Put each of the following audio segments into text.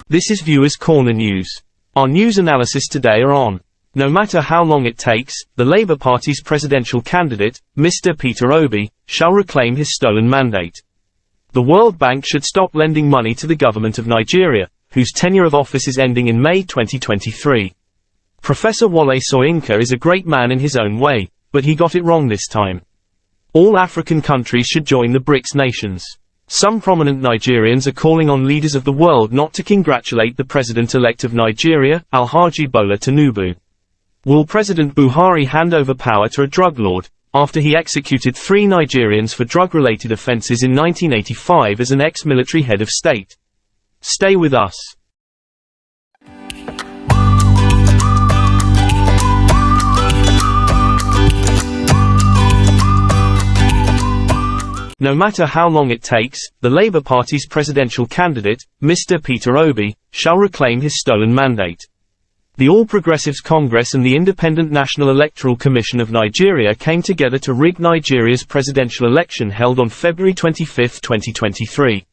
This is Viewers Corner News. Our news analysis today are on: no matter how long it takes, the Labour Party's presidential candidate, Mr. Peter Obi, shall reclaim his stolen mandate. The World Bank should stop lending money to the government of Nigeria, whose tenure of office is ending in May 2023. Professor Wole Soyinka is a great man in his own way, but he got it wrong this time. All African countries should join the BRICS Nations. Some prominent Nigerians are calling on leaders of the world not to congratulate the president-elect of Nigeria, Alhaji Bola Tinubu. Will President Buhari hand over power to a drug lord, after he executed 3 Nigerians for drug-related offences in 1985 as an ex-military head of state? Stay with us. No matter how long it takes, the Labour Party's presidential candidate, Mr. Peter Obi, shall reclaim his stolen mandate. The All Progressives Congress and the Independent National Electoral Commission of Nigeria came together to rig Nigeria's presidential election held on February 25, 2023.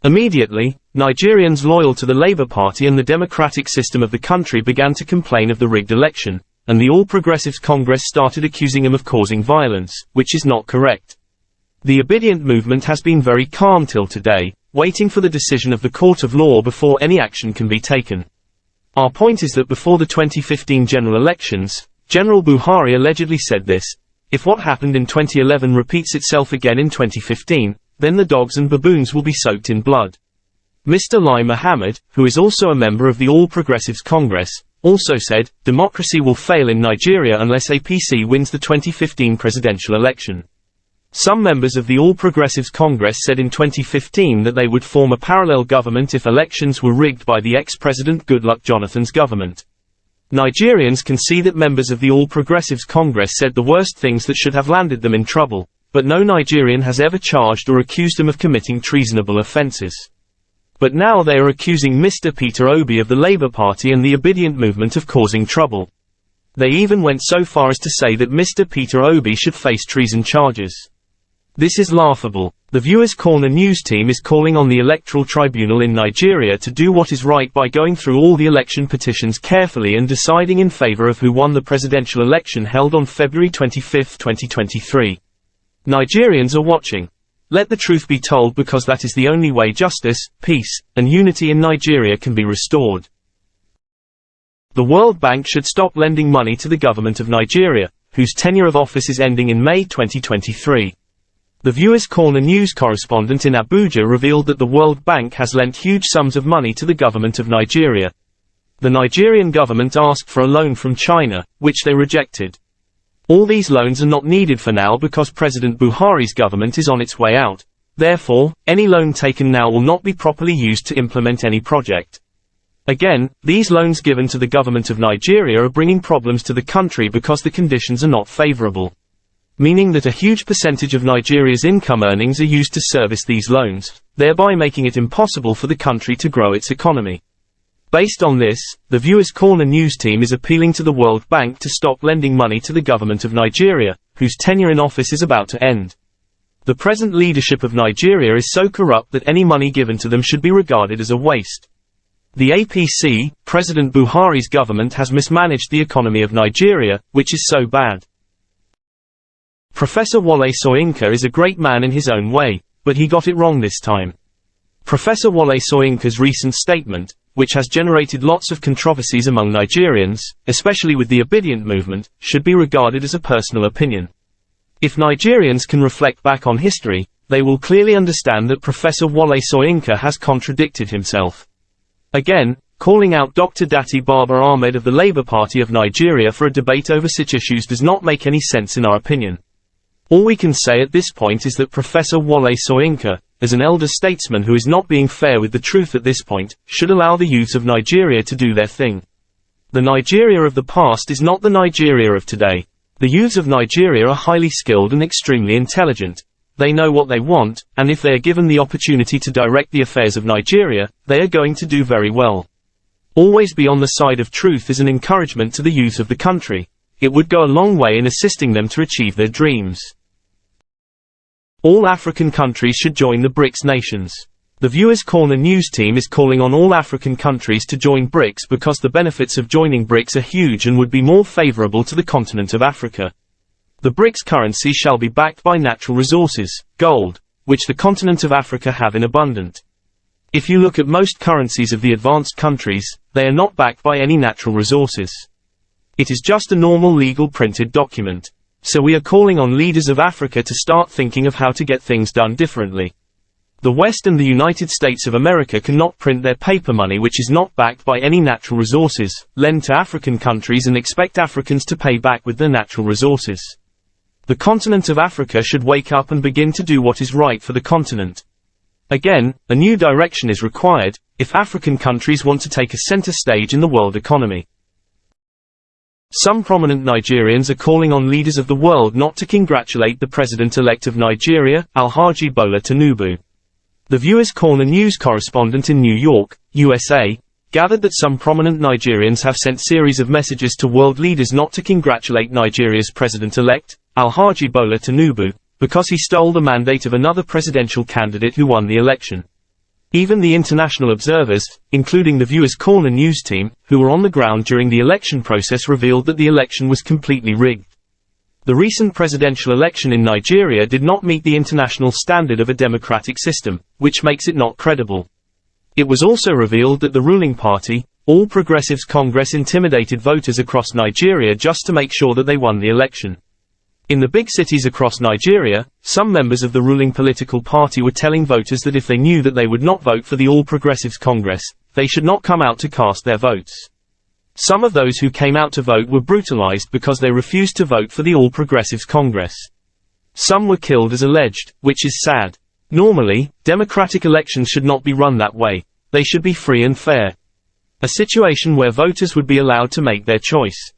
Immediately, Nigerians loyal to the Labour Party and the democratic system of the country began to complain of the rigged election, and the All Progressives Congress started accusing him of causing violence, which is not correct. The obedient movement has been very calm till today, waiting for the decision of the court of law before any action can be taken. Our point is that before the 2015 general elections, General Buhari allegedly said this: if what happened in 2011 repeats itself again in 2015, then the dogs and baboons will be soaked in blood. Mr. Lai Mohammed, who is also a member of the All Progressives Congress, also said, democracy will fail in Nigeria unless APC wins the 2015 presidential election. Some members of the All Progressives Congress said in 2015 that they would form a parallel government if elections were rigged by the ex-president Goodluck Jonathan's government. Nigerians can see that members of the All Progressives Congress said the worst things that should have landed them in trouble, but no Nigerian has ever charged or accused him of committing treasonable offences. But now they are accusing Mr. Peter Obi of the Labour Party and the obedient movement of causing trouble. They even went so far as to say that Mr. Peter Obi should face treason charges. This is laughable. The Viewers Corner news team is calling on the Electoral Tribunal in Nigeria to do what is right by going through all the election petitions carefully and deciding in favor of who won the presidential election held on February 25, 2023. Nigerians are watching. Let the truth be told, because that is the only way justice, peace, and unity in Nigeria can be restored. The World Bank should stop lending money to the government of Nigeria, whose tenure of office is ending in May 2023. The Viewers Corner news correspondent in Abuja revealed that the World Bank has lent huge sums of money to the government of Nigeria. The Nigerian government asked for a loan from China, which they rejected. All these loans are not needed for now because President Buhari's government is on its way out. Therefore, any loan taken now will not be properly used to implement any project. Again, these loans given to the government of Nigeria are bringing problems to the country because the conditions are not favorable. Meaning that a huge percentage of Nigeria's income earnings are used to service these loans, thereby making it impossible for the country to grow its economy. Based on this, the Viewers Corner news team is appealing to the World Bank to stop lending money to the government of Nigeria, whose tenure in office is about to end. The present leadership of Nigeria is so corrupt that any money given to them should be regarded as a waste. The APC, President Buhari's government, has mismanaged the economy of Nigeria, which is so bad. Professor Wole Soyinka is a great man in his own way, but he got it wrong this time. Professor Wole Soyinka's recent statement, which has generated lots of controversies among Nigerians, especially with the obedient movement, should be regarded as a personal opinion. If Nigerians can reflect back on history, they will clearly understand that Professor Wole Soyinka has contradicted himself. Again, calling out Dr. Dati Baba Ahmed of the Labour Party of Nigeria for a debate over such issues does not make any sense in our opinion. All we can say at this point is that Professor Wole Soyinka, as an elder statesman who is not being fair with the truth at this point, should allow the youths of Nigeria to do their thing. The Nigeria of the past is not the Nigeria of today. The youths of Nigeria are highly skilled and extremely intelligent. They know what they want, and if they are given the opportunity to direct the affairs of Nigeria, they are going to do very well. Always be on the side of truth is an encouragement to the youth of the country. It would go a long way in assisting them to achieve their dreams. All African countries should join the BRICS Nations. The Viewers Corner news team is calling on all African countries to join BRICS because the benefits of joining BRICS are huge and would be more favorable to the continent of Africa. The BRICS currency shall be backed by natural resources, gold, which the continent of Africa have in abundance. If you look at most currencies of the advanced countries, they are not backed by any natural resources. It is just a normal legal printed document. So we are calling on leaders of Africa to start thinking of how to get things done differently. The West and the United States of America cannot print their paper money which is not backed by any natural resources, lend to African countries and expect Africans to pay back with their natural resources. The continent of Africa should wake up and begin to do what is right for the continent. Again, a new direction is required, if African countries want to take a center stage in the world economy. Some prominent Nigerians are calling on leaders of the world not to congratulate the President-elect of Nigeria, Alhaji Bola Tinubu. The Viewers Corner news correspondent in New York, USA, gathered that some prominent Nigerians have sent series of messages to world leaders not to congratulate Nigeria's President-elect, Alhaji Bola Tinubu, because he stole the mandate of another presidential candidate who won the election. Even the international observers, including the Viewers Corner news team, who were on the ground during the election process, revealed that the election was completely rigged. The recent presidential election in Nigeria did not meet the international standard of a democratic system, which makes it not credible. It was also revealed that the ruling party, All Progressives Congress, intimidated voters across Nigeria just to make sure that they won the election. In the big cities across Nigeria, some members of the ruling political party were telling voters that if they knew that they would not vote for the All Progressives Congress, they should not come out to cast their votes. Some of those who came out to vote were brutalized because they refused to vote for the All Progressives Congress. Some were killed as alleged, which is sad. Normally, democratic elections should not be run that way. They should be free and fair. A situation where voters would be allowed to make their choice.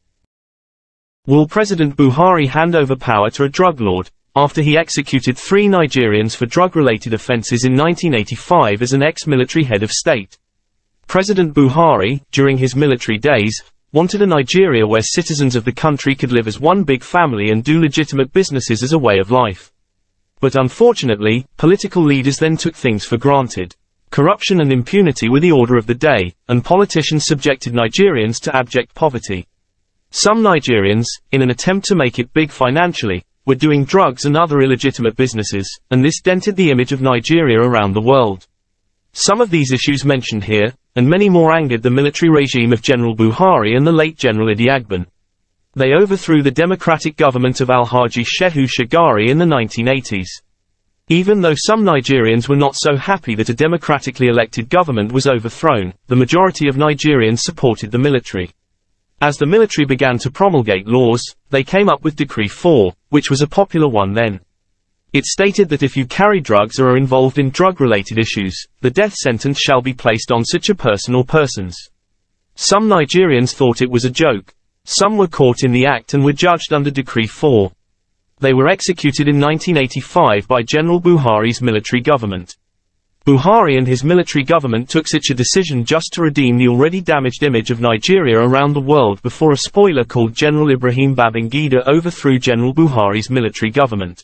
Will President Buhari hand over power to a drug lord, after he executed 3 Nigerians for drug-related offences in 1985 as an ex-military head of state? President Buhari, during his military days, wanted a Nigeria where citizens of the country could live as one big family and do legitimate businesses as a way of life. But unfortunately, political leaders then took things for granted. Corruption and impunity were the order of the day, and politicians subjected Nigerians to abject poverty. Some Nigerians, in an attempt to make it big financially, were doing drugs and other illegitimate businesses, and this dented the image of Nigeria around the world. Some of these issues mentioned here, and many more, angered the military regime of General Buhari and the late General Idi Agbon. They overthrew the democratic government of Alhaji Shehu Shagari in the 1980s. Even though some Nigerians were not so happy that a democratically elected government was overthrown, the majority of Nigerians supported the military. As the military began to promulgate laws, they came up with Decree 4, which was a popular one then. It stated that if you carry drugs or are involved in drug-related issues, the death sentence shall be placed on such a person or persons. Some Nigerians thought it was a joke. Some were caught in the act and were judged under Decree 4. They were executed in 1985 by General Buhari's military government. Buhari and his military government took such a decision just to redeem the already damaged image of Nigeria around the world before a spoiler called General Ibrahim Babangida overthrew General Buhari's military government.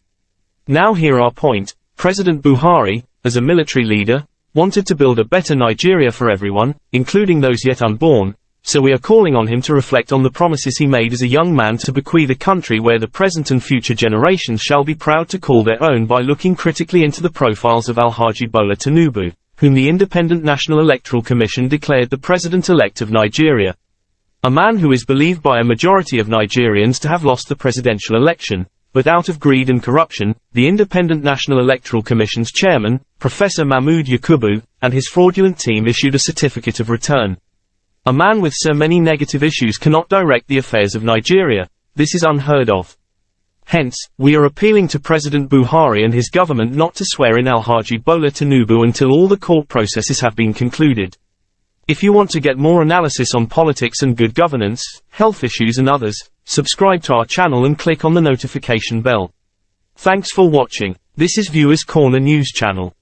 Now hear our point. President Buhari, as a military leader, wanted to build a better Nigeria for everyone, including those yet unborn, so we are calling on him to reflect on the promises he made as a young man to bequeath a country where the present and future generations shall be proud to call their own, by looking critically into the profiles of Alhaji Bola Tinubu, whom the Independent National Electoral Commission declared the President-elect of Nigeria. A man who is believed by a majority of Nigerians to have lost the presidential election, but out of greed and corruption, the Independent National Electoral Commission's chairman, Professor Mahmood Yakubu, and his fraudulent team issued a certificate of return. A man with so many negative issues cannot direct the affairs of Nigeria. This is unheard of. Hence, we are appealing to President Buhari and his government not to swear in Alhaji Bola Tinubu until all the court processes have been concluded. If you want to get more analysis on politics and good governance, health issues and others, subscribe to our channel and click on the notification bell. Thanks for watching. This is Viewers Corner News Channel.